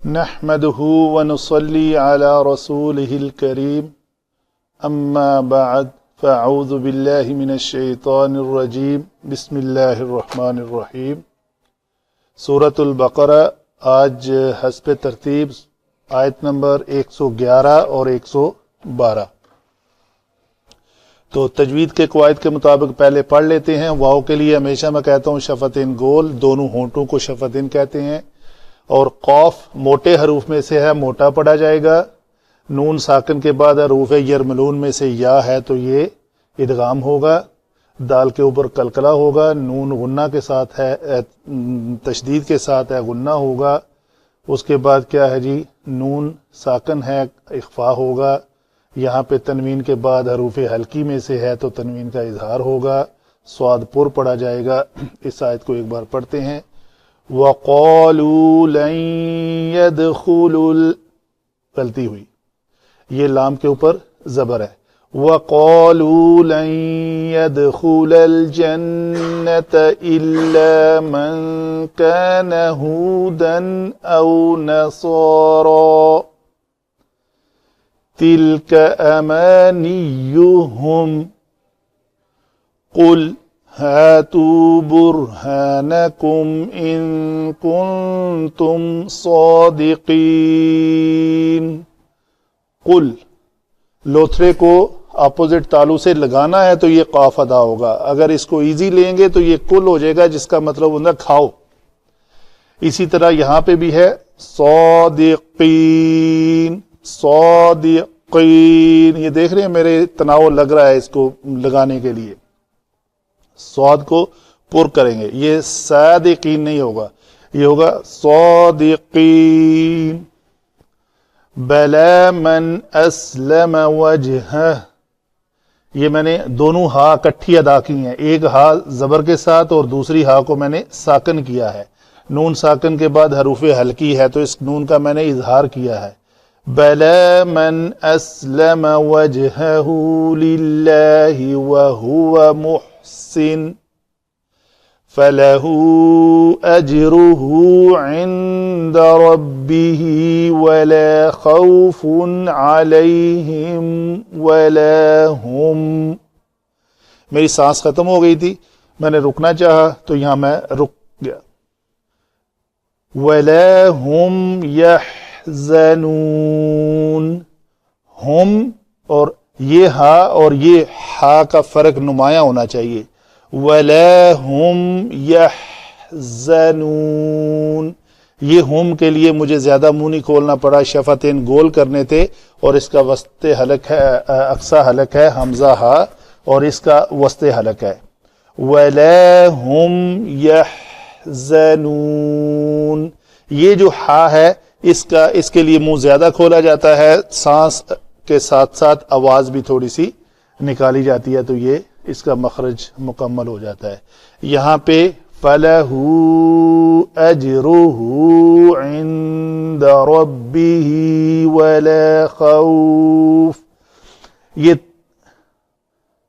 نحمده ونصلي على رسوله الكريم اما بعد فاعوذ بالله من الشیطان الرجیم بسم اللہ الرحمن الرحیم۔ سورۃ البقرہ آج حسب ترتیب آیت نمبر 111 اور 112۔ تو تجوید کے قواعد کے مطابق پہلے پڑھ لیتے ہیں۔ واو کے لیے ہمیشہ میں کہتا ہوں شفتین گول، دونوں ہونٹوں کو شفتین کہتے ہیں، اور قاف موٹے حروف میں سے ہے، موٹا پڑھا جائے گا۔ نون ساکن کے بعد حروف یرملون میں سے یا ہے تو یہ ادغام ہوگا، دال کے اوپر کلکلا ہوگا، نون غنہ کے ساتھ ہے، تشدید کے ساتھ ہے، غنہ ہوگا۔ اس کے بعد کیا ہے جی، نون ساکن ہے، اخفا ہوگا۔ یہاں پہ تنوین کے بعد حروف حلقی میں سے ہے تو تنوین کا اظہار ہوگا، صاد پر پڑھا جائے گا۔ اس آیت کو ایک بار پڑھتے ہیں۔ وَقَالُوا لَن يَدْخُلُوا غلطی ہوئی، یہ لام کے اوپر زبر ہے۔ وَقَالُوا لَن يَدْخُلَ الْجَنَّةَ إِلَّا مَن كَانَ هُودًا أَوْ نَصَارَىٰ تِلْكَ أَمَانِيُّهُمْ قُلْ هَاتُوا بُرْهَانَكُمْ إِن كُنتُمْ صَادِقِينَ۔ قُلْ لوتھرے کو اپوزٹ تالو سے لگانا ہے تو یہ قاف ادا ہوگا، اگر اس کو ایزی لیں گے تو یہ کل ہو جائے گا، جس کا مطلب ہوتا ہے کھاؤ۔ اسی طرح یہاں پہ بھی ہے صادقین، صادقین، یہ دیکھ رہے ہیں میرے تناؤ لگ رہا ہے اس کو لگانے کے لیے، صاد کو پر کریں گے، یہ صادقین نہیں ہوگا، یہ ہوگا صادقین۔ بلا من اسلم وجہہ، یہ میں نے دونوں ہا اکٹھی ادا کی ہیں، ایک ہا زبر کے ساتھ اور دوسری ہا کو میں نے ساکن کیا ہے۔ نون ساکن کے بعد حروف حلقی ہے تو اس نون کا میں نے اظہار کیا ہے۔ بلا من اسلم وجہہ للہ وہو محسن فلہ اجرہ عند ربہ ولا خوف علیہم ولا ہم۔ میری سانس ختم ہو گئی تھی، میں نے رکنا چاہا تو یہاں میں رک گیا۔ ولا ہم یحزنون، ہم اور یہ ہا اور یہ ہا کا فرق نمایاں ہونا چاہیے۔ ولا ہم یحزنون، یہ ہم کے لیے مجھے زیادہ منہ نہیں کھولنا پڑا، شفتین گول کرنے تھے، اور اس کا وسط حلق ہے، اقصی حلق ہے حمزہ ہا، اور اس کا وسط حلق ہے۔ ولا ہم یحزنون، یہ جو ہا ہے اس کے لیے منہ زیادہ کھولا جاتا ہے، سانس کے ساتھ ساتھ آواز بھی تھوڑی سی نکالی جاتی ہے تو یہ اس کا مخرج مکمل ہو جاتا ہے۔ یہاں پہ فَلَهُ أَجْرُهُ عِندَ رَبِّهِ وَلَا خَوْفٌ، یہ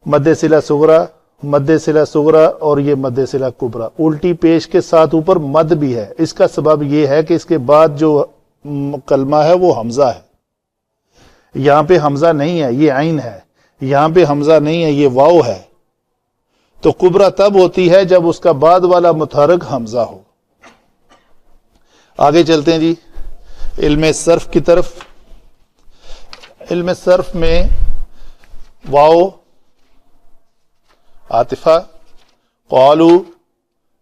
مد صلہ صغرا، مد صلہ صغرا اور یہ مد صلہ کبرا، الٹی پیش کے ساتھ اوپر مد بھی ہے۔ اس کا سبب یہ ہے کہ اس کے بعد جو کلمہ ہے وہ حمزہ ہے، یہاں پہ حمزہ نہیں ہے، یہ عین ہے، یہاں پہ حمزہ نہیں ہے، یہ واو ہے۔ تو کبرا تب ہوتی ہے جب اس کا بعد والا متحرک حمزہ ہو۔ آگے چلتے ہیں جی علم صرف کی طرف۔ علم صرف میں واو عاطفہ، قالو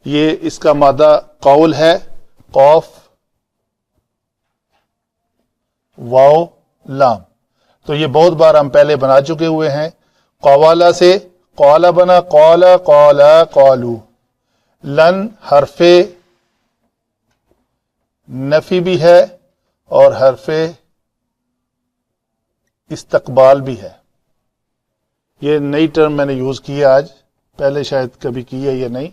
یہ اس کا مادہ قول ہے، قوف واو لام، تو یہ بہت بار ہم پہلے بنا چکے ہوئے ہیں۔ قوالا سے قالا بنا، قالا قالا قالو۔ لن حرف نفی بھی ہے اور حرف استقبال بھی ہے۔ یہ نئی ٹرم میں نے یوز کی ہے آج، پہلے شاید کبھی کی ہے یا نہیں۔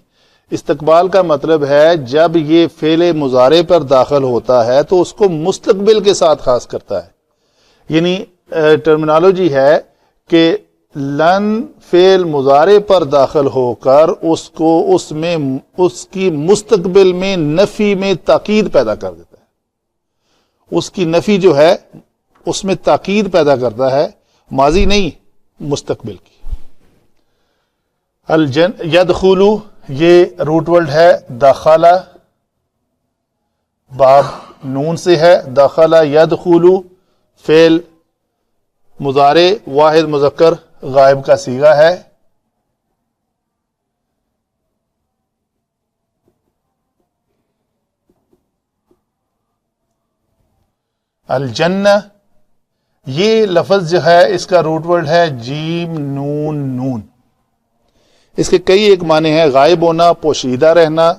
استقبال کا مطلب ہے جب یہ فعل مضارع پر داخل ہوتا ہے تو اس کو مستقبل کے ساتھ خاص کرتا ہے، یعنی ٹرمینالوجی ہے کہ لن فعل مضارع پر داخل ہو کر اس کو اس کی مستقبل میں نفی میں تاکید پیدا کر دیتا ہے۔ اس کی نفی جو ہے اس میں تاکید پیدا کرتا ہے، ماضی نہیں مستقبل کی۔ یدخلو یہ روٹ ورڈ ہے دخلا، باب نون سے ہے، دخلا یدخلو فعل مضارع واحد مذکر غائب کا صیغہ ہے۔ الجنہ یہ لفظ جو ہے اس کا روٹ ورڈ ہے جیم نون نون۔ اس کے کئی ایک معنی ہیں، غائب ہونا، پوشیدہ رہنا۔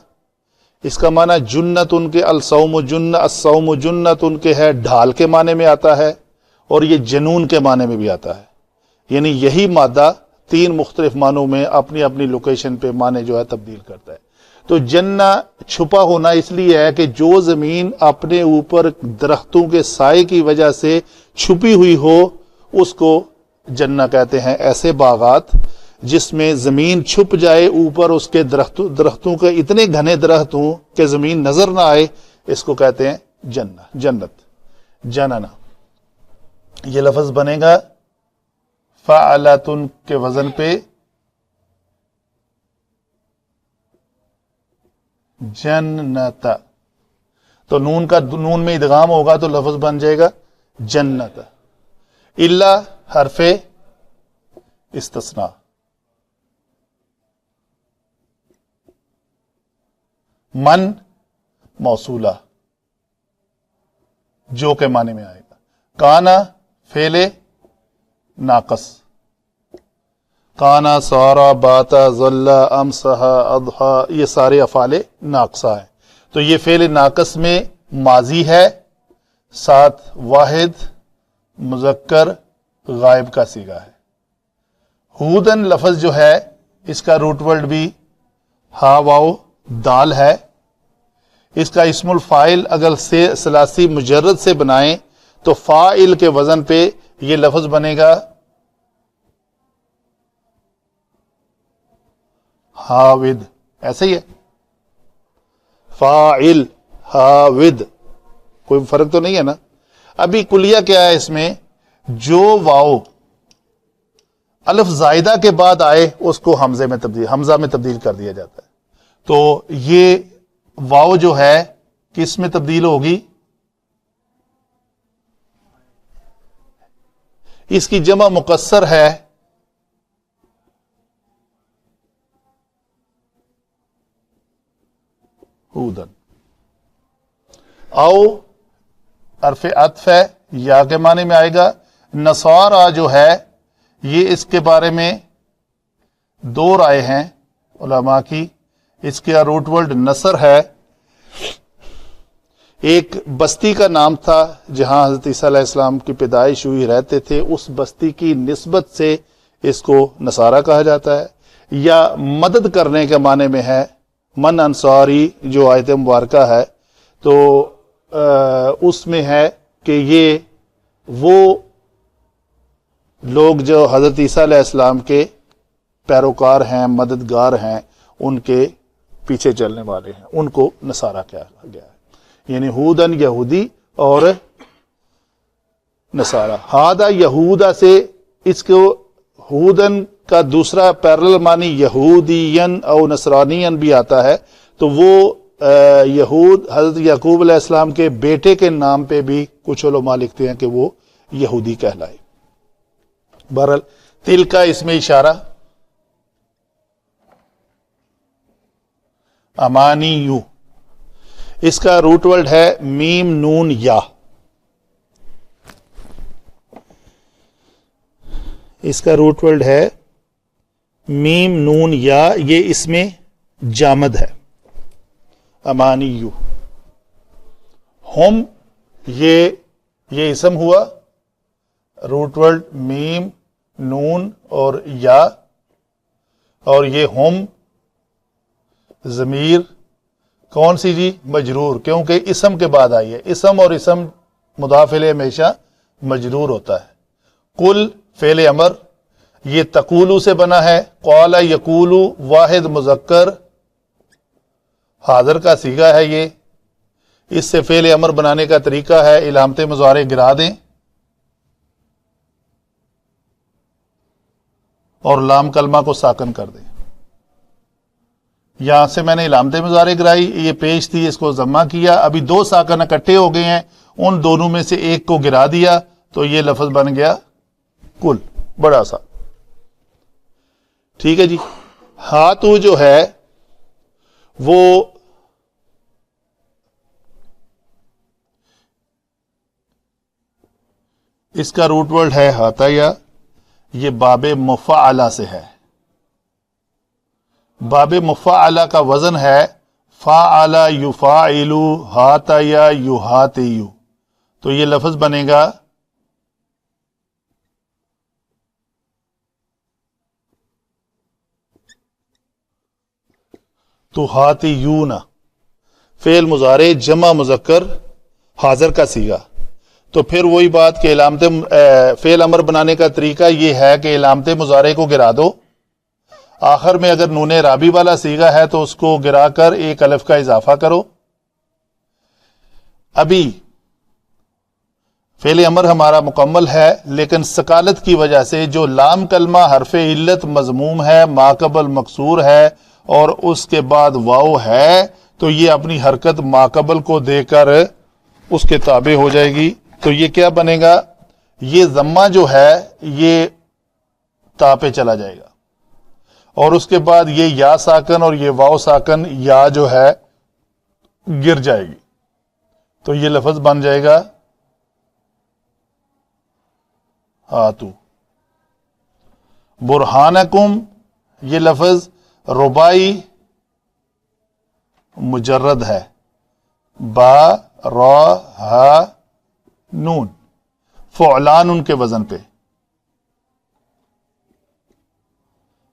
اس کا معنی جنت ان کے، الصوم جنہ، الصوم جنت ان کے ہے، ڈھال کے معنی میں آتا ہے، اور یہ جنون کے معنی میں بھی آتا ہے۔ یعنی یہی مادہ تین مختلف معنوں میں اپنی اپنی لوکیشن پہ معنی جو ہے تبدیل کرتا ہے۔ تو جنہ چھپا ہونا اس لیے ہے کہ جو زمین اپنے اوپر درختوں کے سائے کی وجہ سے چھپی ہوئی ہو اس کو جنہ کہتے ہیں۔ ایسے باغات جس میں زمین چھپ جائے، اوپر اس کے درختوں کے اتنے گھنے درخت ہوں کہ زمین نظر نہ آئے، اس کو کہتے ہیں جنہ، جنت، جننا۔ یہ لفظ بنے گا فعلتن کے وزن پہ، جنت۔ تو نون میں ادغام ہوگا تو لفظ بن جائے گا جنت، الا حرف استثناء، من موصولہ جو کے معنی میں آئے گا، کانا فعل ناقص، کانا سارا باتا ظلا امسحا اضحا، یہ سارے افعال ناقصہ ہیں۔ تو یہ فعل ناقص میں ماضی ہے، ساتھ واحد مذکر غائب کا صیغہ ہے۔ ہودن لفظ جو ہے اس کا روٹ ورڈ بھی ہا واو دال ہے۔ اس کا اسم الفاعل اگر سے ثلاثی مجرد سے بنائیں تو فاعل کے وزن پہ یہ لفظ بنے گا ہاود، ایسے ہی ہے، فاعل ہاود، کوئی فرق تو نہیں ہے نا۔ ابھی کلیہ کیا ہے اس میں، جو واو الف زائدہ کے بعد آئے اس کو حمزہ میں تبدیل کر دیا جاتا ہے۔ تو یہ واو جو ہے کس میں تبدیل ہوگی، اس کی جمع مکسر ہے ہودن، او حرف عطف ہے، یا کے معنی میں آئے گا۔ نصارا جو ہے یہ اس کے بارے میں دو رائے ہیں علماء کی، اس کا روٹ ورڈ نصر ہے۔ ایک بستی کا نام تھا جہاں حضرت عیسیٰ علیہ السلام کی پیدائش ہوئی، رہتے تھے، اس بستی کی نسبت سے اس کو نصارہ کہا جاتا ہے۔ یا مدد کرنے کے معنی میں ہے، من انصاری جو آیت مبارکہ ہے تو اس میں ہے کہ یہ وہ لوگ جو حضرت عیسیٰ علیہ السلام کے پیروکار ہیں، مددگار ہیں، ان کے پیچھے چلنے والے ہیں، ان کو نصارہ کہا گیا ہے۔ یعنی ہودن یہودی اور نصارہ۔ ہادہ یہودا سے اس کو ہودن کا دوسرا پیرل معنی یہودین او نصرانین بھی آتا ہے، تو وہ یہود حضرت یعقوب علیہ السلام کے بیٹے کے نام پہ بھی کچھ علماء لکھتے ہیں کہ وہ یہودی کہلائے۔ بہرحال تل کا اس میں اشارہ، امانی یو، اس کا روٹ ورڈ ہے میم نون یا، اس کا روٹ ورڈ ہے میم نون یا، یہ اس میں جامد ہے، امانی یو۔ ہم یہ اسم ہوا، روٹ ورڈ میم نون اور یا، اور یہ ہم ضمیر کون سی جی، مجرور، کیونکہ اسم کے بعد آئی ہے۔ اسم اور اسم مضاف الیہ ہمیشہ مجرور ہوتا ہے۔ کل فعل امر، یہ تقولو سے بنا ہے، قال یقولو واحد مذکر حاضر کا صیغہ ہے۔ اس سے فعل امر بنانے کا طریقہ ہے علامت مضارع گرا دیں اور لام کلمہ کو ساکن کر دیں. یہاں سے میں نے علامت مضارع گرائی، یہ پیش تھی، اس کو ضمہ کیا، ابھی دو ساکن اکٹھے ہو گئے ہیں، ان دونوں میں سے ایک کو گرا دیا تو یہ لفظ بن گیا کل، بڑا سا. ٹھیک ہے جی. ہاتھو جو ہے وہ اس کا روٹ ورڈ ہے ہاتایا، یہ باب مفعلہ سے ہے. باب مفعلہ کا وزن ہے فاعل یفاعل ہاتایا یہاتیو، تو یہ لفظ بنے گا تو ہاتیون، فعل مضارع جمع مذکر حاضر کا صیغہ. تو پھر وہی بات کہ علامت فعل امر بنانے کا طریقہ یہ ہے کہ علامت مضارع کو گرا دو، آخر میں اگر نون رابی والا صیغہ ہے تو اس کو گرا کر ایک الف کا اضافہ کرو. ابھی فعل امر ہمارا مکمل ہے، لیکن ثقالت کی وجہ سے جو لام کلمہ حرف علت مضموم ہے، ما قبل مکسور ہے اور اس کے بعد واو ہے، تو یہ اپنی حرکت ما قبل کو دے کر اس کے تابع ہو جائے گی. تو یہ کیا بنے گا، یہ ضمہ جو ہے یہ تا پہ چلا جائے گا، اور اس کے بعد یہ یا ساکن اور یہ واو ساکن یا جو ہے گر جائے گی، تو یہ لفظ بن جائے گا ہاتو. برہانکم، یہ لفظ ربائی مجرد ہے، با را ہا نون، فعلان ان کے وزن پہ،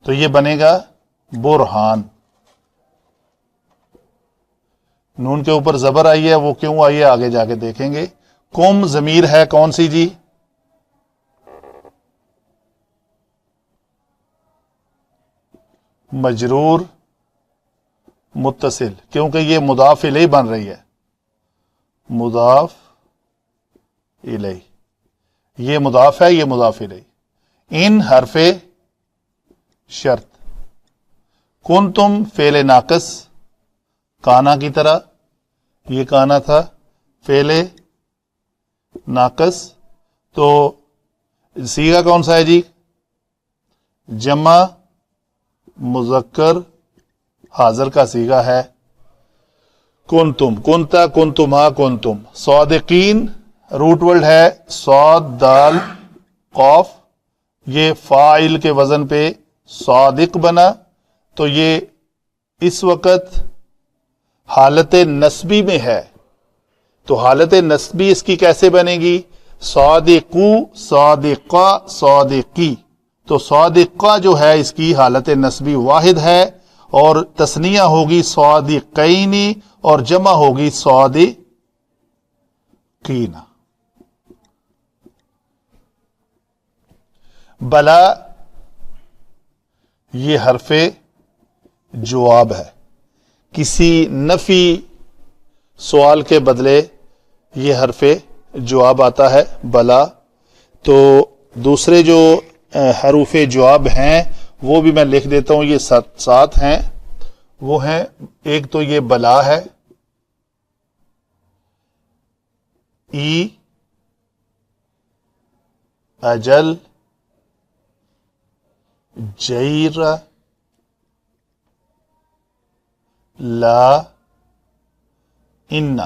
تو یہ بنے گا برہان. نون کے اوپر زبر آئی ہے، وہ کیوں آئی ہے آگے جا کے دیکھیں گے. کم ضمیر ہے کون سی جی، مجرور متصل، کیونکہ یہ مضاف الیہ بن رہی ہے، مضاف الیہ، یہ مضاف ہے، یہ مضاف الیہ. ان حرف شرط. کنتم فعل ناقص کانا کی طرح، یہ کانا تھا فعل ناقص، تو صیغہ کون سا ہے جی، جمع مذکر حاضر کا صیغہ ہے. کنتم، کنتا، کنتما، کنتم. صادقین روٹ ورڈ ہے صاد دال قاف، یہ فاعل کے وزن پہ صادق بنا، تو یہ اس وقت حالت نسبی میں ہے، تو حالت نسبی اس کی کیسے بنے گی، صادقو، صادقہ، صادقی. تو صادقہ جو ہے اس کی حالت نسبی واحد ہے، اور تثنیہ ہوگی صادقین اور جمع ہوگی صادقین. بلا، یہ حرف جواب ہے، کسی نفی سوال کے بدلے یہ حرف جواب آتا ہے بلا. تو دوسرے جو حروف جواب ہیں وہ بھی میں لکھ دیتا ہوں، یہ 7 ہیں. وہ ہیں، ایک تو یہ بلا ہے، ای، اجل، جیر، لا، ان.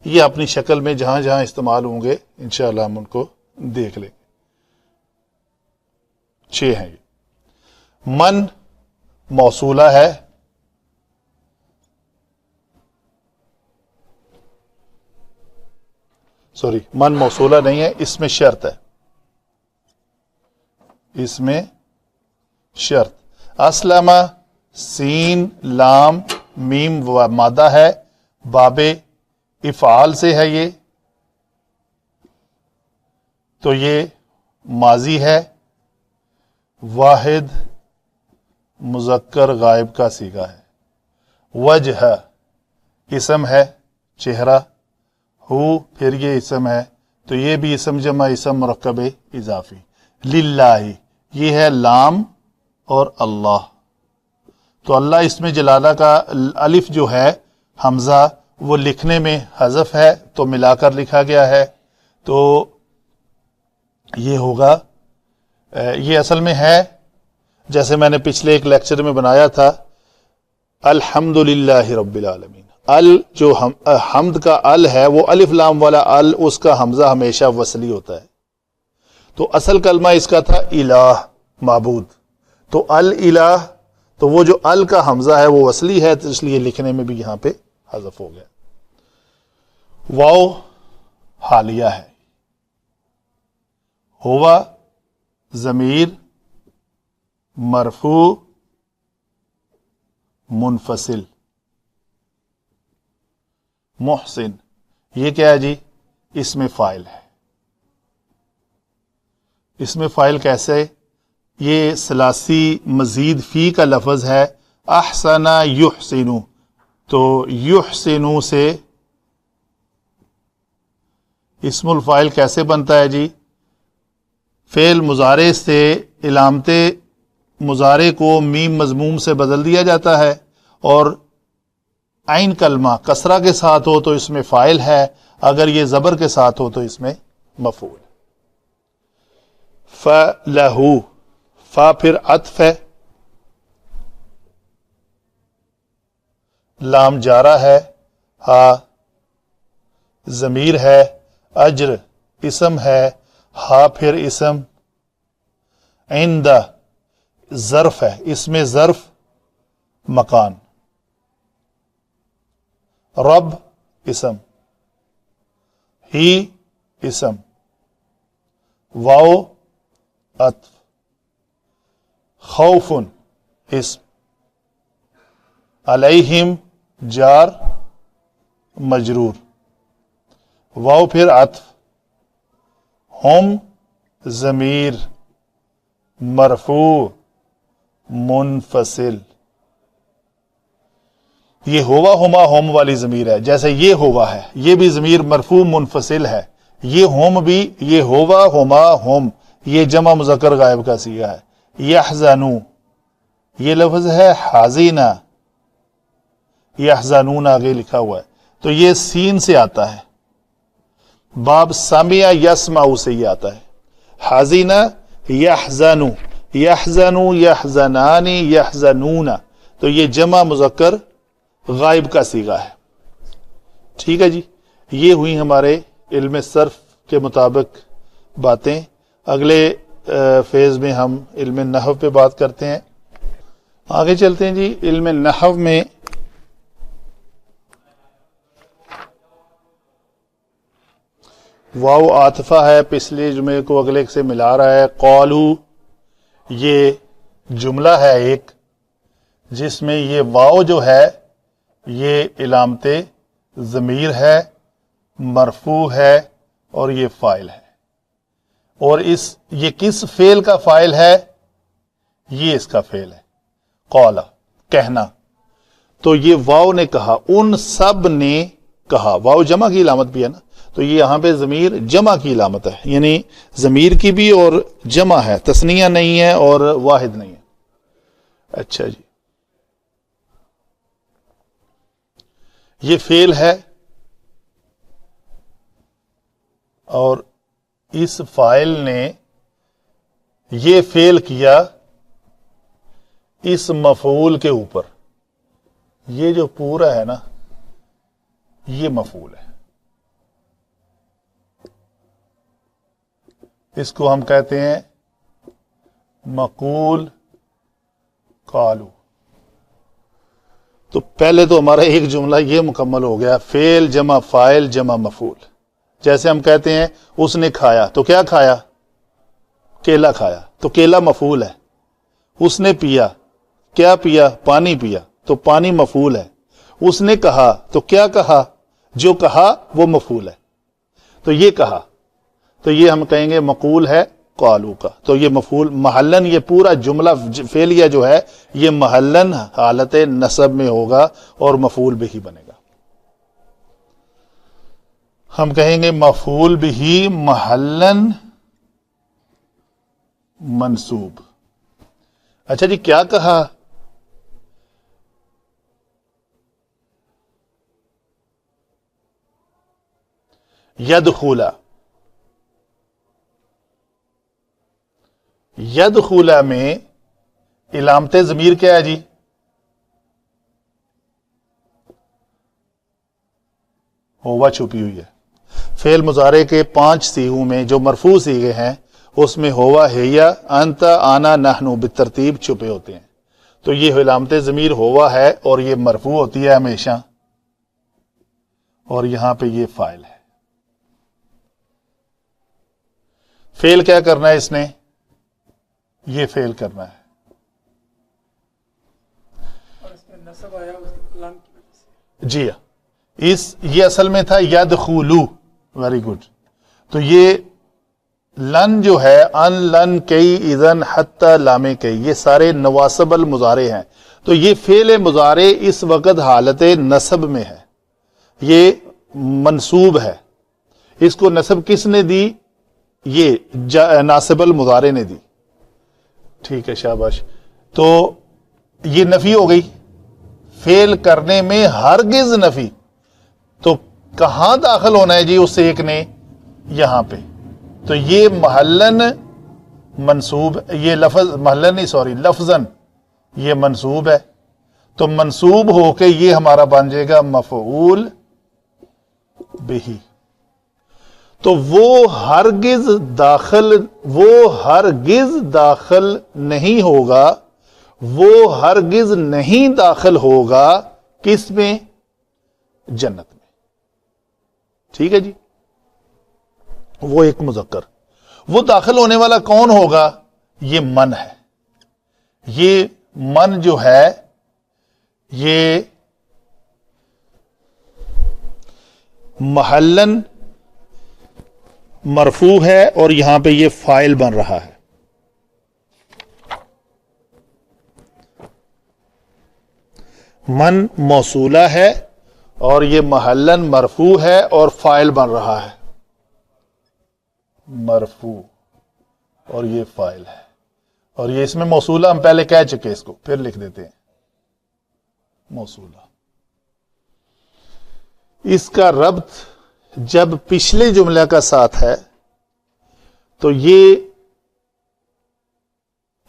یہ اپنی شکل میں جہاں جہاں استعمال ہوں گے انشاءاللہ ہم ان کو دیکھ لیں گے. 6 ہیں یہ. من موصولہ ہے، سوری من موصولہ نہیں ہے، اس میں شرط ہے، اس میں شرط. اسلم، سین، لام، میم و مادہ ہے، باب افعال سے ہے یہ، تو یہ ماضی ہے، واحد مذکر غائب کا صیغہ ہے. وجہ اسم ہے، چہرہ، ہو پھر یہ اسم ہے تو یہ بھی اسم جمع اسم مرکب اضافی، للہ یہ ہے لام اور اللہ، تو اللہ اس میں جلالہ کا الف جو ہے حمزہ وہ لکھنے میں حذف ہے تو ملا کر لکھا گیا ہے، تو یہ ہوگا، یہ اصل میں ہے جیسے میں نے پچھلے ایک لیکچر میں بنایا تھا، الحمدللہ رب العالمین، جو حمد کا ال ہے وہ الف لام والا ال، اس کا حمزہ ہمیشہ وصلی ہوتا ہے، تو اصل کلمہ اس کا تھا الہ معبود، تو الہ، تو وہ جو ال کا حمزہ ہے وہ وصلی ہے، تو اس لیے لکھنے میں بھی یہاں پہ حذف ہو گیا۔ واو حالیہ ہے، ہوا ضمیر مرفوع منفصل، محسن یہ کیا ہے جی؟ اسم فاعل ہے۔ اسم فاعل کیسے؟ یہ ثلاثی مزید فی کا لفظ ہے، احسن یحسن، تو یحسن سے اسم الفاعل کیسے بنتا ہے جی؟ فعل مضارع سے علامت مضارع کو میم مضموم سے بدل دیا جاتا ہے، اور عین کلمہ کسرہ کے ساتھ ہو تو اس میں فاعل ہے، اگر یہ زبر کے ساتھ ہو تو اس میں مفعول۔ فَلَہُ، فا پھر عطف ہے، لام جارہ ہے، ہا ضمیر ہے، اجر اسم ہے، ہا پھر اسم، عند ظرف ہے، اس میں ظرف مکان، رب اسم، ہی اسم، واو عطف، خوف اسم، علیہم جار مجرور، واو پھر عطف، ہم ضمیر مرفوع منفصل، یہ ہوا ہما ہوم والی ضمیر ہے، جیسے یہ ہوا ہے یہ بھی ضمیر مرفوع منفصل ہے، یہ ہوم بھی، یہ ہوا ہما ہوم یہ جمع مذکر غائب کا صیغہ ہے، یحزنو یہ لفظ ہے حازینہ، یحزنون آگے لکھا ہوا ہے، تو یہ سین سے آتا ہے، باب سامع یسمع سے یہ آتا ہے، حازینہ یحزنو، یحزنو یحزنانی یحزنون، تو یہ جمع مذکر غائب کا صیغہ ہے۔ ٹھیک ہے جی، یہ ہوئی ہمارے علم صرف کے مطابق باتیں، اگلے فیز میں ہم علم نحو پہ بات کرتے ہیں۔ آگے چلتے ہیں جی، علم نحو میں واو عاطفہ ہے، پچھلے جملے کو اگلے سے ملا رہا ہے، قالو یہ جملہ ہے ایک جس میں یہ واو جو ہے یہ علامت ضمیر ہے، مرفوع ہے اور یہ فاعل ہے، اور یہ کس فعل کا فاعل ہے؟ یہ اس کا فعل ہے، قولا کہنا، تو یہ واو نے کہا، ان سب نے کہا، واو جمع کی علامت بھی ہے نا، تو یہ یہاں پہ ضمیر جمع کی علامت ہے، یعنی ضمیر کی بھی اور جمع ہے، تثنیہ نہیں ہے اور واحد نہیں ہے۔ اچھا جی، یہ فعل ہے اور اس فاعل نے یہ فعل کیا اس مفعول کے اوپر، یہ جو پورا ہے نا یہ مفعول ہے، اس کو ہم کہتے ہیں مقول قالو۔ تو پہلے تو ہمارا ایک جملہ یہ مکمل ہو گیا، فعل جمع فاعل جمع مفعول۔ جیسے ہم کہتے ہیں اس نے کھایا، تو کیا کھایا؟ کیلا کھایا، تو کیلا مفعول ہے۔ اس نے پیا، کیا پیا؟ پانی پیا، تو پانی مفعول ہے۔ اس نے کہا، تو کیا کہا؟ جو کہا وہ مفعول ہے، تو یہ کہا، تو یہ ہم کہیں گے مقول ہے قالو کا، تو یہ مفعول محلن، یہ پورا جملہ فعلیہ جو ہے یہ محلن حالت نصب میں ہوگا اور مفعول بھی بنے گا۔ ہم کہیں گے مفعول بھی محلن منصوب. اچھا جی کیا کہا؟ یدخلا. یدخلا میں علامت ضمیر کیا ہے جی؟ ہوا چھپی ہوئی ہے. فعل مضارع کے 5 صیغوں میں جو مرفوع صیغے ہیں اس میں ہوا، ہیا، انت، آنا، نحنو بالترتیب چھپے ہوتے ہیں. تو یہ علامت ضمیر ہوا ہے اور یہ مرفوع ہوتی ہے ہمیشہ، اور یہاں پہ یہ فاعل ہے. فعل کیا کرنا ہے اس نے؟ یہ فعل کرنا ہے. اور اس میں نصب آیا لام کی وجہ سے. جی ہاں، یہ اصل میں تھا یدخلو. Very good. تو یہ لن جو ہے، ان، لن، کئی، اذن، حتی، لام کئی، یہ سارے نواصب المضارع ہیں. تو یہ فعل مضارع اس وقت حالت نصب میں ہے، یہ منصوب ہے. اس کو نصب کس نے دی؟ یہ ناصب المضارع نے دی. ٹھیک ہے، شاباش. تو یہ نفی ہو گئی، فعل کرنے میں ہرگز نفی. تو کہاں داخل ہونا ہے جی اس ایک نے؟ یہاں پہ. تو یہ محلن منصوب، یہ لفظ محلن نہیں، سوری، لفظن یہ منصوب ہے. تو منصوب ہو کے یہ ہمارا بن جائے گا مفعول بہی. تو وہ ہرگز داخل نہیں ہوگا، وہ ہرگز نہیں داخل ہوگا کس میں؟ جنت میں. ٹھیک ہے جی. وہ ایک مذکر. وہ داخل ہونے والا کون ہوگا؟ یہ من ہے. یہ من جو ہے یہ محلن مرفوع ہے اور یہاں پہ یہ فاعل بن رہا ہے. من موصولہ ہے اور یہ محلن مرفوع ہے اور فاعل بن رہا ہے. مرفوع اور یہ فاعل ہے، اور یہ اس میں موصولہ ہم پہلے کہہ چکے، اس کو پھر لکھ دیتے ہیں موصولہ. اس کا ربط جب پچھلے جملہ کا ساتھ ہے تو یہ،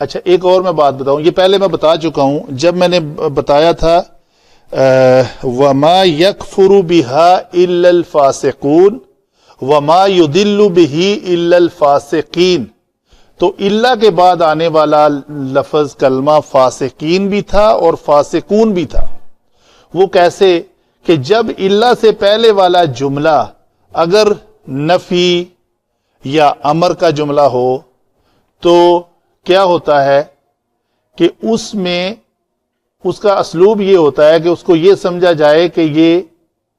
اچھا ایک اور میں بات بتاؤں، یہ پہلے میں بتا چکا ہوں جب میں نے بتایا تھا وَمَا يَكْفُرُ بِهَا إِلَّا الْفَاسِقُونَ وَمَا يُضِلُّ بِهِ إِلَّا الْفَاسِقِينَ. تو اللہ کے بعد آنے والا لفظ کلمہ فاسقین بھی تھا اور فاسقون بھی تھا. وہ کیسے کہ جب اللہ سے پہلے والا جملہ اگر نفی یا امر کا جملہ ہو تو کیا ہوتا ہے کہ اس میں اس کا اسلوب یہ ہوتا ہے کہ اس کو یہ سمجھا جائے کہ یہ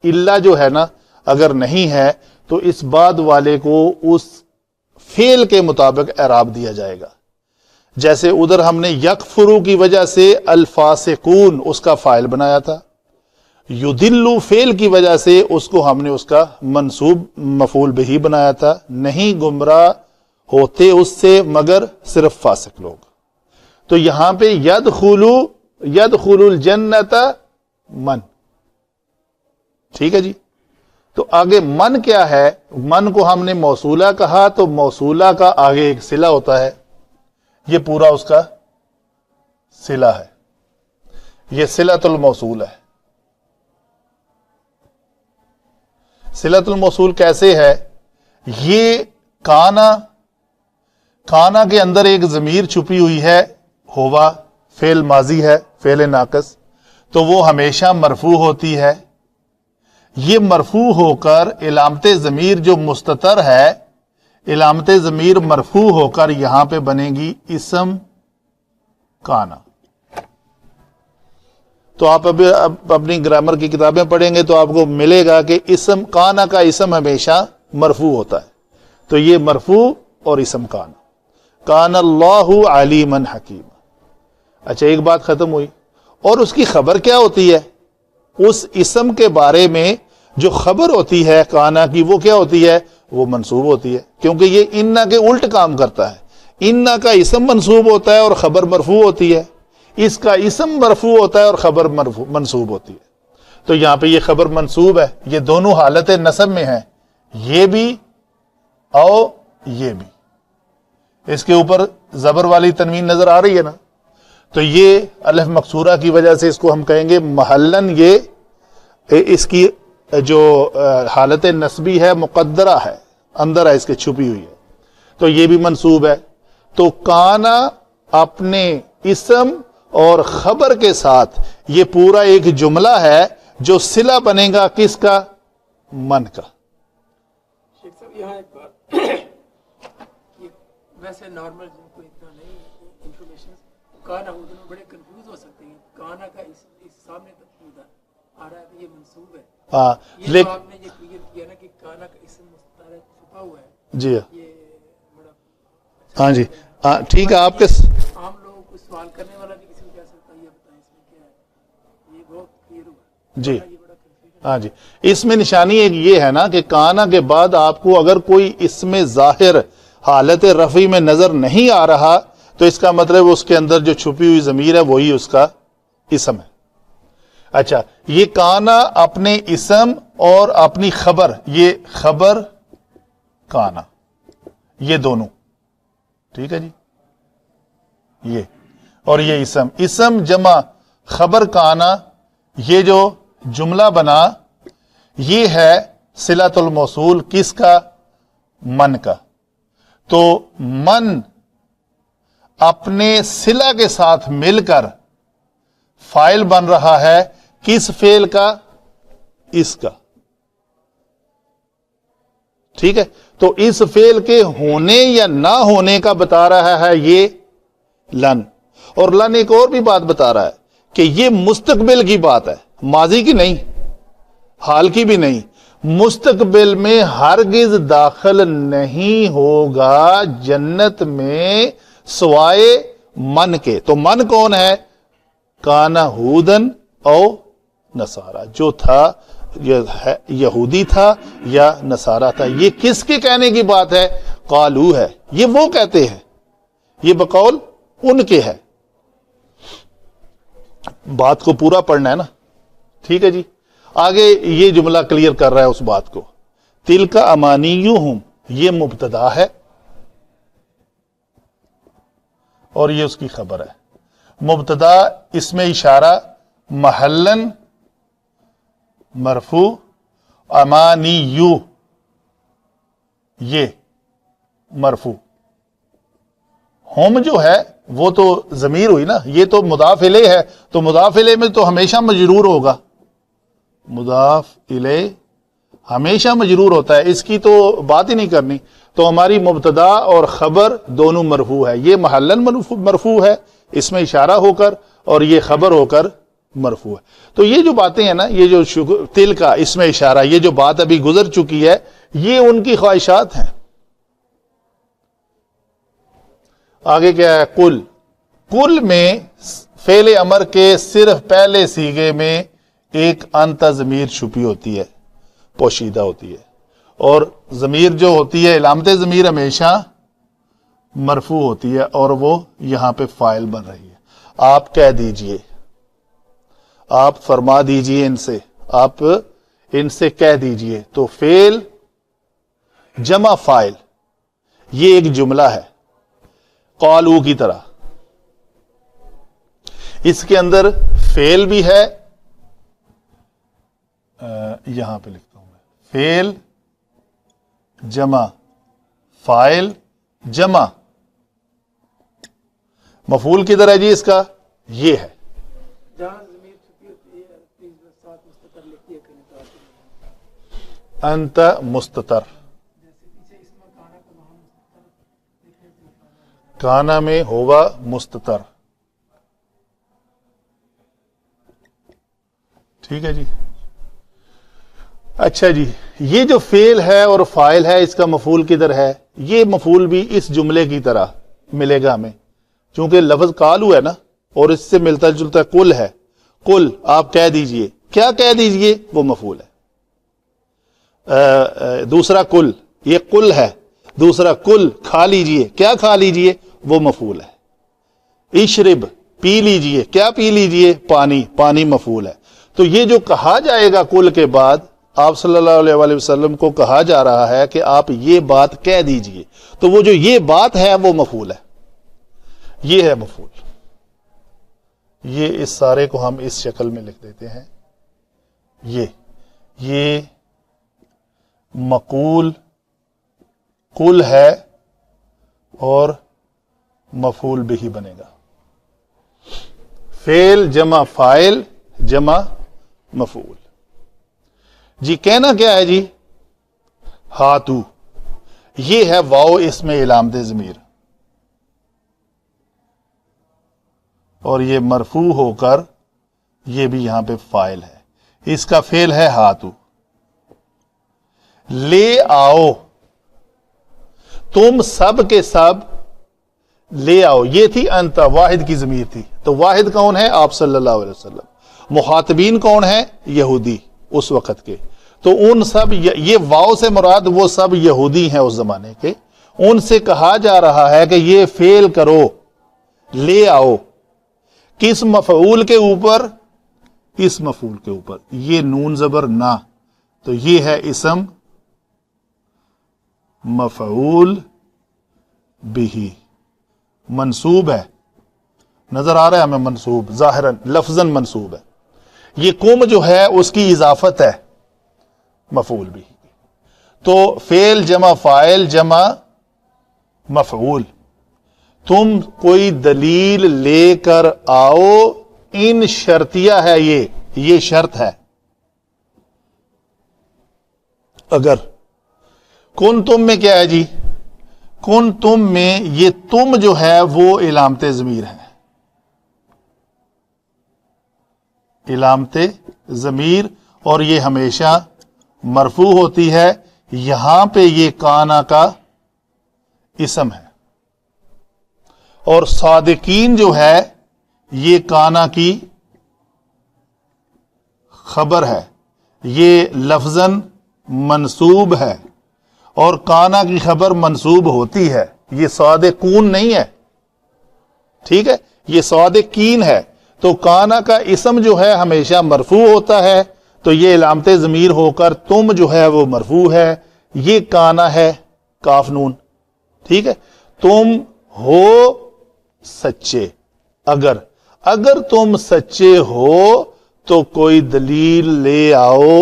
اللہ جو ہے نا اگر نہیں ہے تو اس بعد والے کو اس فعل کے مطابق اعراب دیا جائے گا. جیسے ادھر ہم نے یکفرو کی وجہ سے الفاسقون اس کا فاعل بنایا تھا، یدلو فعل کی وجہ سے اس کو ہم نے اس کا منصوب مفعول بہی بنایا تھا. نہیں گمراہ ہوتے اس سے مگر صرف فاسق لوگ. تو یہاں پہ یدخلو الجنت من. ٹھیک ہے جی. تو آگے من کیا ہے؟ من کو ہم نے موصولہ کہا تو موصولہ کا آگے ایک صلہ ہوتا ہے، یہ پورا اس کا صلہ ہے، یہ صلۃ الموصول ہے. صلۃ الموصول کیسے ہے؟ یہ کانا کے اندر ایک ضمیر چھپی ہوئی ہے، ہوا فعل ماضی ہے، فعل ناقص، تو وہ ہمیشہ مرفوع ہوتی ہے. یہ مرفوع ہو کر علامت ضمیر جو مستتر ہے، علامت ضمیر مرفوع ہو کر یہاں پہ بنے گی اسم کانا. تو آپ ابھی اپنی گرامر کی کتابیں پڑھیں گے تو آپ کو ملے گا کہ اسم کانا کا اسم ہمیشہ مرفوع ہوتا ہے. تو یہ مرفوع اور اسم کانا. کان اللہ علیما حکیما. اچھا ایک بات ختم ہوئی، اور اس کی خبر کیا ہوتی ہے؟ اس اسم کے بارے میں جو خبر ہوتی ہے کانا کی وہ کیا ہوتی ہے؟ وہ منصوب ہوتی ہے، کیونکہ یہ انا کے الٹ کام کرتا ہے۔ انا کا اسم منصوب ہوتا ہے اور خبر مرفوع ہوتی ہے، اس کا اسم مرفوع ہوتا ہے اور خبر منصوب ہوتی ہے۔ تو یہاں پہ یہ خبر منصوب ہے، یہ دونوں حالت نصب میں ہیں، یہ بھی اور یہ بھی۔ اس کے اوپر زبر والی تنوین نظر آ رہی ہے نا، تو یہ الف مکسورہ کی وجہ سے اس کو ہم کہیں گے محلن، یہ اس کی جو حالت نصبی ہے مقدرہ ہے، اندر ہے اس کے چھپی ہوئی ہے، تو یہ بھی منصوب ہے۔ تو کانا اپنے اسم اور خبر کے ساتھ یہ پورا ایک جملہ ہے جو صلہ بنے گا کس کا؟ من کا۔ شیخ صاحب یہاں ایک بات کہ ویسے نارمل جن کو اتنا نہیں انفارمیشن کانا اردو میں بڑے کنفیوز ہو سکتے ہیں، کانا کا اس سامنے تک آ رہا ہے کہ یہ منصوب ہے، ہاں یہ آپ نے یہ کلیئر کیا نا کہ کانا کا اسم مستعار چھپا ہوا ہے، جی یہ بڑا ہاں جی ہاں ٹھیک ہے۔ آپ کے عام لوگوں کو سوال کرنے والا بھی کسی کو کہہ سکتا ہے یہ بتائیں اس میں کیا ہے، یہ بہت کلیئر ہوا جی یہ بڑا کنفیوژن۔ ہاں جی، اس میں نشانی ایک یہ ہے نا کہ کانا کے بعد آپ کو اگر کوئی اس میں ظاہر حالت رفعی میں نظر نہیں آ رہا تو اس کا مطلب اس کے اندر جو چھپی ہوئی ضمیر ہے وہی اس کا اسم ہے۔ اچھا، یہ کانا اپنے اسم اور اپنی خبر، یہ خبر کانا، یہ دونوں ٹھیک ہے جی، یہ اور یہ اسم جمع خبر کانا، یہ جو جملہ بنا یہ ہے صلۃ الموصول کس کا؟ من کا۔ تو من اپنے صلہ کے ساتھ مل کر فاعل بن رہا ہے کس فعل کا؟ اس کا، ٹھیک ہے۔ تو اس فعل کے ہونے یا نہ ہونے کا بتا رہا ہے یہ لن، اور لن ایک اور بھی بات بتا رہا ہے کہ یہ مستقبل کی بات ہے، ماضی کی نہیں، حال کی بھی نہیں، مستقبل میں ہرگز داخل نہیں ہوگا جنت میں سوائے من کے۔ تو من کون ہے؟ کانا ہودن او نصارا، جو تھا یہودی تھا یا نصارہ تھا۔ یہ کس کے کہنے کی بات ہے؟ قالو ہے، یہ وہ کہتے ہیں، یہ بقول ان کے ہے۔ بات کو پورا پڑھنا ہے نا، ٹھیک ہے جی۔ آگے یہ جملہ کلیئر کر رہا ہے اس بات کو۔ تلک امانیہم، یہ مبتدا ہے اور یہ اس کی خبر ہے۔ مبتدا اس میں اشارہ محلن مرفوع، امانیو یہ مرفوع، ہم جو ہے وہ تو ضمیر ہوئی نا، یہ تو مضاف الیہ ہے، تو مضاف الیہ میں تو ہمیشہ مجرور ہوگا، مضاف الیہ ہمیشہ مجرور ہوتا ہے، اس کی تو بات ہی نہیں کرنی۔ تو ہماری مبتدا اور خبر دونوں مرفوع ہے، یہ محلن مرفوع ہے اس میں اشارہ ہو کر، اور یہ خبر ہو کر مرفوع ہے۔ تو یہ جو باتیں ہیں نا، یہ جو تل کا اس میں اشارہ، یہ جو بات ابھی گزر چکی ہے، یہ ان کی خواہشات ہیں۔ آگے کیا ہے؟ کل، کل میں فعل امر کے صرف پہلے صیغے میں ایک انت ضمیر چھپی ہوتی ہے، پوشیدہ ہوتی ہے، اور ضمیر جو ہوتی ہے علامت ضمیر ہمیشہ مرفوع ہوتی ہے، اور وہ یہاں پہ فاعل بن رہی ہے۔ آپ کہہ دیجئے، آپ فرما دیجئے ان سے، آپ ان سے کہہ دیجئے، تو فعل جمع فاعل یہ ایک جملہ ہے قالو کی طرح، اس کے اندر فعل بھی ہے، یہاں پہ لکھتا ہوں میں، فعل جمع فاعل جمع مفعول کدھر ہے جی اس کا؟ یہ ہے، جہاں ضمیر چھپی ہوتی ہے پلیز ساتھ مستقر لکھیے کریں تو انت مستتر، جیسے پیچھے اس میں کانا کا وہاں مستقر لکھے تھے، کانا میں ہوگا مستتر، ٹھیک ہے جی۔ اچھا جی، یہ جو فعل ہے اور فاعل ہے اس کا مفعول کدھر ہے؟ یہ مفعول بھی اس جملے کی طرح ملے گا ہمیں، چونکہ لفظ قالو ہے نا، اور اس سے ملتا جلتا کل ہے، کل آپ کہہ دیجئے، کیا کہہ دیجئے؟ وہ مفعول ہے، دوسرا کل، یہ کل ہے، دوسرا کل کھا لیجئے، کیا کھا لیجئے، وہ مفعول ہے۔ اشرب پی لیجئے، کیا پی لیجئے، پانی، پانی مفعول ہے۔ تو یہ جو کہا جائے گا کل کے بعد، آپ صلی اللہ علیہ وآلہ وسلم کو کہا جا رہا ہے کہ آپ یہ بات کہہ دیجئے، تو وہ جو یہ بات ہے وہ مفعول ہے، یہ ہے مفعول۔ یہ اس سارے کو ہم اس شکل میں لکھ دیتے ہیں، یہ مقول کل ہے اور مفعول بھی بنے گا، فعل جمع فاعل جمع مفعول۔ جی کہنا کیا ہے جی، ہاتو، یہ ہے واو اس میں علامت ضمیر، اور یہ مرفوع ہو کر یہ بھی یہاں پہ فاعل ہے، اس کا فعل ہے ہاتو۔ لے آؤ، تم سب کے سب لے آؤ، یہ تھی انت، واحد کی ضمیر تھی، تو واحد کون ہے، آپ صلی اللہ علیہ وسلم۔ مخاطبین کون ہے، یہودی اس وقت کے، تو ان سب، یہ واو سے مراد وہ سب یہودی ہیں اس زمانے کے، ان سے کہا جا رہا ہے کہ یہ فعل کرو، لے آؤ، کس مفعول کے اوپر، اس مفعول کے اوپر، یہ نون زبر نہ، تو یہ ہے اسم مفعول بھی، منصوب ہے، نظر آ رہا ہے ہمیں منصوب، ظاہراً لفظاً منصوب ہے۔ یہ کم جو ہے اس کی اضافت ہے مفعول بھی، تو فعل جمع فاعل جمع مفعول۔ تم کوئی دلیل لے کر آؤ، ان شرطیہ ہے، یہ شرط ہے۔ اگر کن تم میں کیا ہے جی، کن تم میں یہ تم جو ہے وہ علامت ضمیر ہے، علامت ضمیر، اور یہ ہمیشہ مرفوع ہوتی ہے۔ یہاں پہ یہ کانا کا اسم ہے، اور صادقین جو ہے یہ کانا کی خبر ہے، یہ لفظاً منصوب ہے، اور کانا کی خبر منصوب ہوتی ہے، یہ صادقون نہیں ہے، ٹھیک ہے، یہ صادقین ہے۔ تو کانا کا اسم جو ہے ہمیشہ مرفوع ہوتا ہے، تو یہ علامت ضمیر ہو کر تم جو ہے وہ مرفوع ہے، یہ کانا ہے کاف نون، ٹھیک ہے۔ تم ہو سچے، اگر تم سچے ہو تو کوئی دلیل لے آؤ،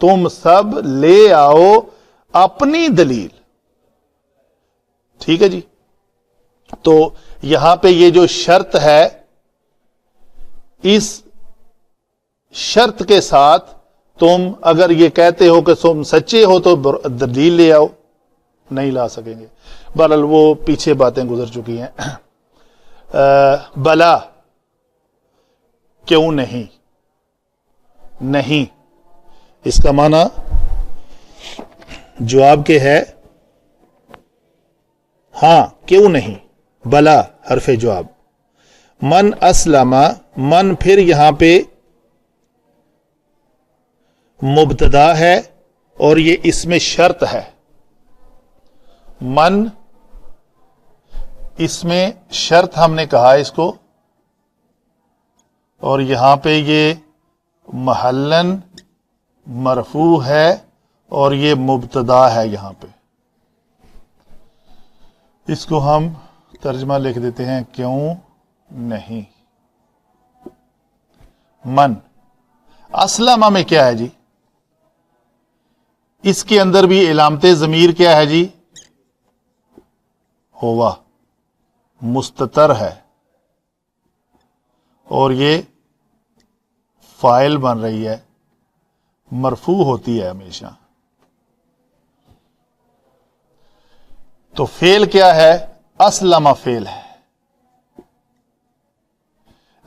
تم سب لے آؤ اپنی دلیل، ٹھیک ہے جی۔ تو یہاں پہ یہ جو شرط ہے، اس شرط کے ساتھ تم اگر یہ کہتے ہو کہ تم سچے ہو تو دلیل لے آؤ، نہیں لا سکیں گے۔ بہرحال وہ پیچھے باتیں گزر چکی ہیں۔ بلا، کیوں نہیں، نہیں، اس کا معنی جواب کے ہے ہاں، کیوں نہیں، بلا حرف جواب۔ من اسلم، من پھر یہاں پہ مبتدا ہے اور یہ اس میں شرط ہے، من اس میں شرط ہم نے کہا اس کو، اور یہاں پہ یہ محلن مرفوع ہے اور یہ مبتدا ہے یہاں پہ، اس کو ہم ترجمہ لکھ دیتے ہیں کیوں نہیں۔ من اسلمہ میں کیا ہے جی، اس کے اندر بھی علامت ضمیر کیا ہے جی، ہوا، مستتر ہے، اور یہ فاعل بن رہی ہے، مرفوع ہوتی ہے ہمیشہ۔ تو فعل کیا ہے، اسلم فعل ہے،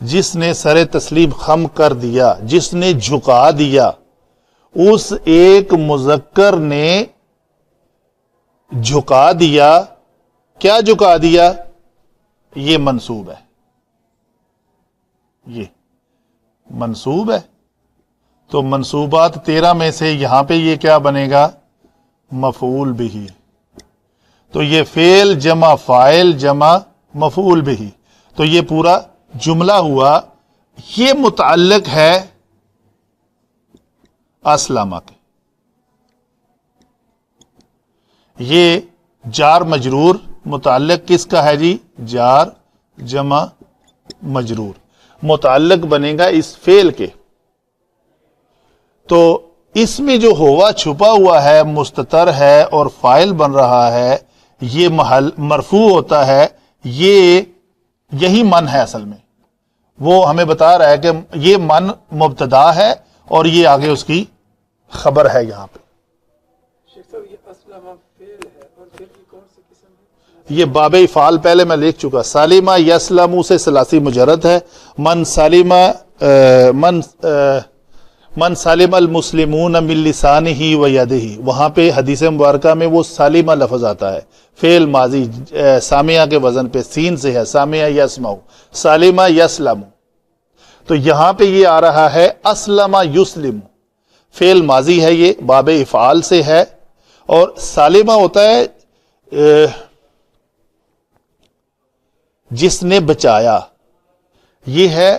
جس نے سر تسلیم خم کر دیا، جس نے جھکا دیا، اس ایک مذکر نے جھکا دیا، کیا جھکا دیا، یہ منصوب ہے، یہ منصوب ہے۔ تو منصوبات 13 میں سے یہاں پہ یہ کیا بنے گا؟ مفعول بھی. تو یہ فعل جمع فاعل جمع مفعول بھی. تو یہ پورا جملہ ہوا. یہ متعلق ہے اسلمہ کے. یہ جار مجرور متعلق کس کا ہے جی؟ جار جمع مجرور متعلق بنے گا اس فعل کے. تو اس میں جو ہوا چھپا ہوا ہے مستتر ہے اور فاعل بن رہا ہے، یہ محل مرفوع ہوتا ہے. یہی من ہے اصل میں. وہ ہمیں بتا رہا ہے کہ یہ من مبتدا ہے اور یہ آگے اس کی خبر ہے. یہاں پہ شیخ صاحب یہ اسلمہ فعل ہے اور پھر کی کون سی قسم ہے؟ یہ باب افعال پہلے میں لکھ چکا. سالمہ یسلم سے ثلاثی مجرد ہے. من سالم المسلمون من لسانہ و یدہ، وہاں پہ حدیث مبارکہ میں وہ سالمہ لفظ آتا ہے. فعل ماضی سامعہ کے وزن پہ سین سے ہے. سامعہ یسمع، سالمہ یسلم. تو یہاں پہ یہ آ رہا ہے اسلمہ یسلم. فعل ماضی ہے، یہ باب افعال سے ہے. اور سالمہ ہوتا ہے جس نے بچایا. یہ ہے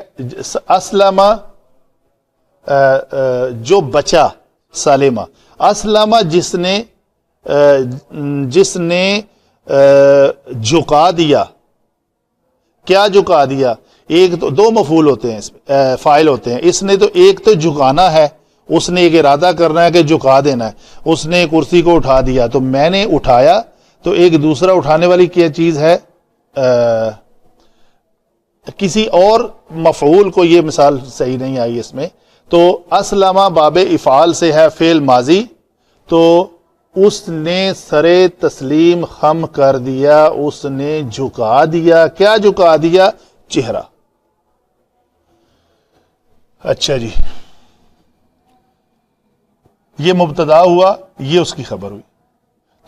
اسلمہ جو بچا. سالمہ اسلمہ جس نے جھکا دیا. کیا جھکا دیا؟ ایک تو دو مفعول ہوتے ہیں، اس میں فاعل ہوتے ہیں. اس نے تو ایک تو جھکانا ہے، اس نے ایک ارادہ کرنا ہے کہ جھکا دینا ہے. اس نے کرسی کو اٹھا دیا تو میں نے اٹھایا. تو ایک دوسرا اٹھانے والی کیا چیز ہے؟ کسی اور مفعول کو. یہ مثال صحیح نہیں آئی اس میں. تو اسلمہ باب افعال سے ہے، فعل ماضی. تو اس نے سر تسلیم خم کر دیا، اس نے جھکا دیا. کیا جھکا دیا؟ چہرہ. اچھا جی، یہ مبتدا ہوا، یہ اس کی خبر ہوئی.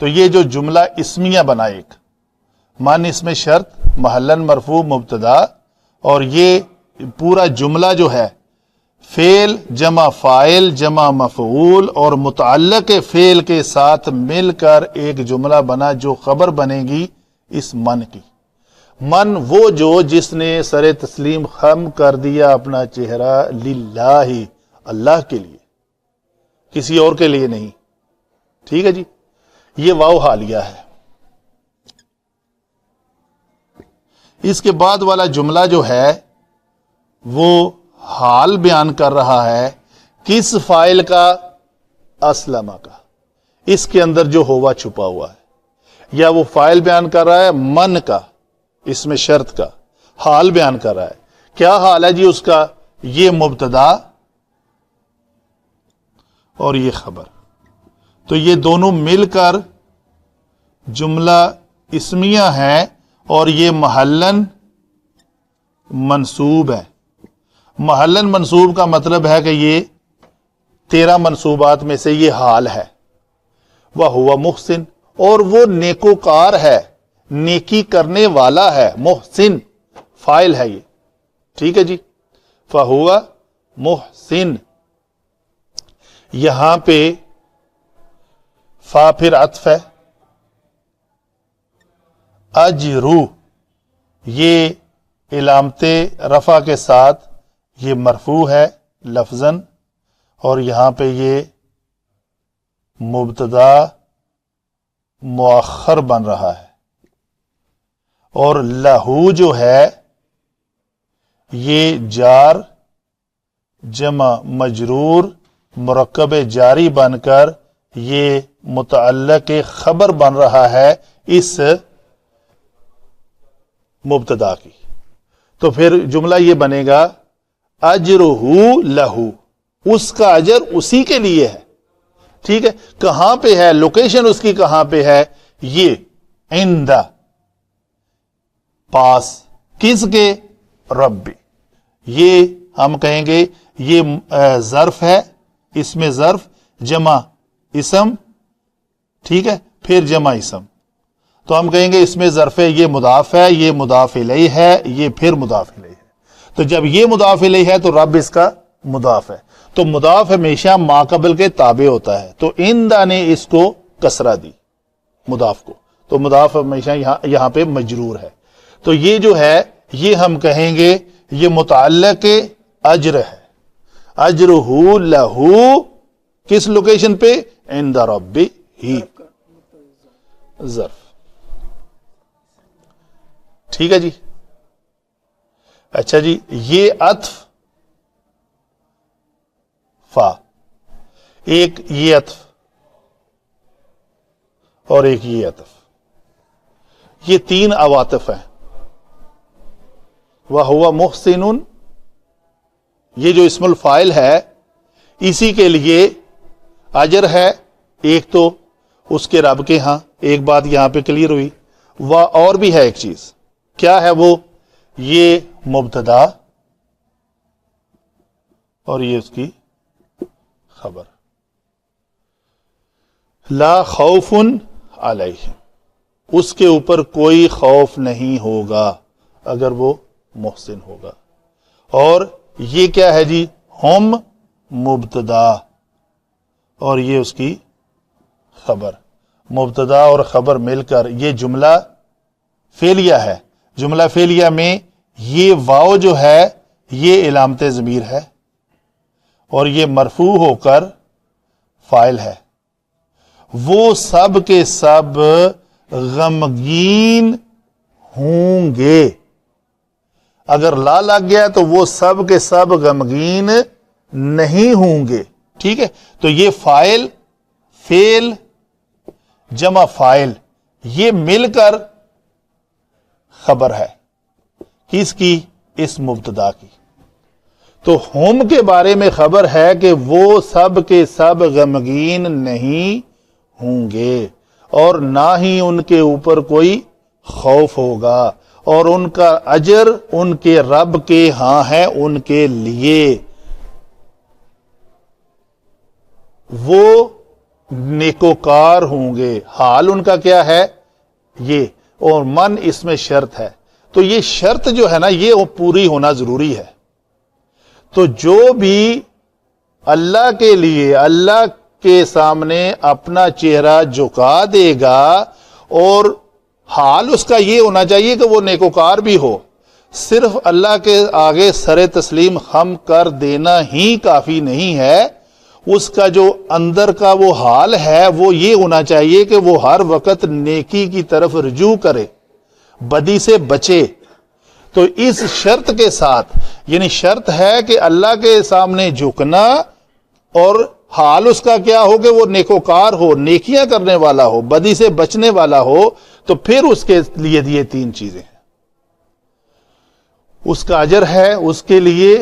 تو یہ جو جملہ اسمیہ بنا، ایک من اس میں شرط، محلن مرفوع مبتدا، اور یہ پورا جملہ جو ہے فعل جمع فاعل جمع مفعول اور متعلق فعل کے ساتھ مل کر ایک جملہ بنا جو خبر بنے گی اس من کی. من وہ جس نے سر تسلیم خم کر دیا اپنا چہرہ للہ، اللہ کے لیے، کسی اور کے لیے نہیں. ٹھیک ہے جی. یہ واو حالیہ ہے. اس کے بعد والا جملہ جو ہے وہ حال بیان کر رہا ہے کس فاعل کا؟ اسلمہ کا. اس کے اندر جو ہوا چھپا ہوا ہے، یا وہ فاعل بیان کر رہا ہے من کا، اس میں شرط کا حال بیان کر رہا ہے. کیا حال ہے جی اس کا؟ یہ مبتدا اور یہ خبر. تو یہ دونوں مل کر جملہ اسمیہ ہے اور یہ محلن منصوب ہے. محلن منصوب کا مطلب ہے کہ یہ 13 منصوبات میں سے یہ حال ہے. وَهُوَ محسن، اور وہ نیکوکار ہے، نیکی کرنے والا ہے. محسن فاعل ہے یہ. ٹھیک ہے جی. فَهُوَ محسن. یہاں پہ فا پھر عطف ہے. اجرو یہ علامت رفع کے ساتھ یہ مرفوع ہے لفظاً، اور یہاں پہ یہ مبتدا مؤخر بن رہا ہے. اور لہو جو ہے یہ جار جمع مجرور مرکب جاری بن کر یہ متعلق خبر بن رہا ہے اس مبتدا کی. تو پھر جملہ یہ بنے گا اجرہ لہو، اس کا اجر اسی کے لیے ہے. ٹھیک ہے. کہاں پہ ہے؟ لوکیشن اس کی کہاں پہ ہے؟ یہ عند، پاس کس کے؟ ربی. یہ ہم کہیں گے یہ ظرف ہے، اس میں ظرف جمع اسم. ٹھیک ہے. پھر جمع اسم. تو ہم کہیں گے اس میں ظرف ہے، یہ مضاف ہے، یہ مضاف الیہ ہے، یہ پھر مضاف الیہ ہے. تو جب یہ مضاف الیہ ہے تو رب اس کا مضاف ہے. تو مضاف ہمیشہ ما قبل کے تابع ہوتا ہے، تو عند نے اس کو کسرہ دی مضاف کو، تو مضاف ہمیشہ یہاں پہ مجرور ہے. تو یہ جو ہے یہ ہم کہیں گے یہ متعلق اجر ہے. اجرہ لہو کس لوکیشن پہ؟ عند ربہ، ظرف. ٹھیک ہے جی. اچھا جی، یہ عطف فا، ایک یہ عطف اور ایک یہ عطف، یہ تین عواطف ہیں. وَهُوَ مُحْسِنٌ، یہ جو اسم الفاعل ہے اسی کے لیے اجر ہے ایک، تو اس کے رب کے ہاں، ایک بات یہاں پہ کلیئر ہوئی. اور بھی ہے ایک چیز، کیا ہے وہ؟ یہ مبتدا اور یہ اس کی خبر. لا خوف علیہم، اس کے اوپر کوئی خوف نہیں ہوگا اگر وہ محسن ہوگا. اور یہ کیا ہے جی؟ ہم مبتدا اور یہ اس کی خبر. مبتدا اور خبر مل کر یہ جملہ فعلیہ ہے. جملہ فعلیہ میں یہ واو جو ہے یہ علامت ضمیر ہے اور یہ مرفوع ہو کر فاعل ہے. وہ سب کے سب غمگین ہوں گے. اگر لا لگ گیا تو وہ سب کے سب غمگین نہیں ہوں گے. ٹھیک ہے، تو یہ فاعل، فعل جمع فاعل، یہ مل کر خبر ہے کس کی؟ اس مبتدا کی. تو ہم کے بارے میں خبر ہے کہ وہ سب کے سب غمگین نہیں ہوں گے اور نہ ہی ان کے اوپر کوئی خوف ہوگا، اور ان کا اجر ان کے رب کے ہاں ہے ان کے لیے. وہ نیکوکار ہوں گے. حال ان کا کیا ہے؟ یہ. اور من اس میں شرط ہے، تو یہ شرط جو ہے نا یہ پوری ہونا ضروری ہے. تو جو بھی اللہ کے لیے اللہ کے سامنے اپنا چہرہ جھکا دے گا اور حال اس کا یہ ہونا چاہیے کہ وہ نیکوکار بھی ہو. صرف اللہ کے آگے سر تسلیم خم کر دینا ہی کافی نہیں ہے، اس کا جو اندر کا وہ حال ہے وہ یہ ہونا چاہیے کہ وہ ہر وقت نیکی کی طرف رجوع کرے، بدی سے بچے. تو اس شرط کے ساتھ، یعنی شرط ہے کہ اللہ کے سامنے جھکنا اور حال اس کا کیا ہو کہ وہ نیکوکار ہو، نیکیاں کرنے والا ہو، بدی سے بچنے والا ہو. تو پھر اس کے لیے یہ تین چیزیں ہیں. اس کا اجر ہے اس کے لیے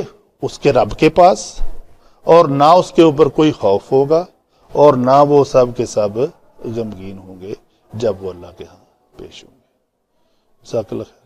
اس کے رب کے پاس، اور نہ اس کے اوپر کوئی خوف ہوگا، اور نہ وہ سب کے سب غمگین ہوں گے جب وہ اللہ کے ہاں پیش ہوں گے. جزاک اللہ خیر.